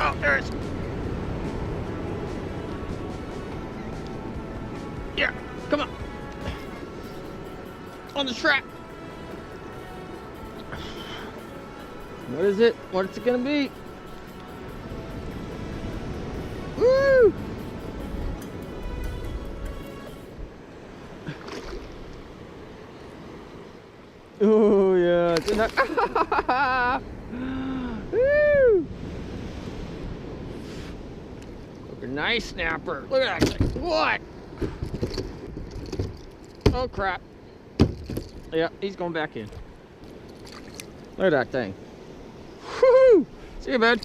Oh, there it is. Yeah, come on. On the track. What is it? What's it gonna be? Woo! Oh yeah, it's in that. Woo! Look, a nice snapper. Look at that thing. What? Oh crap. Yeah, he's going back in. Look at that thing. Woo! See you, bud.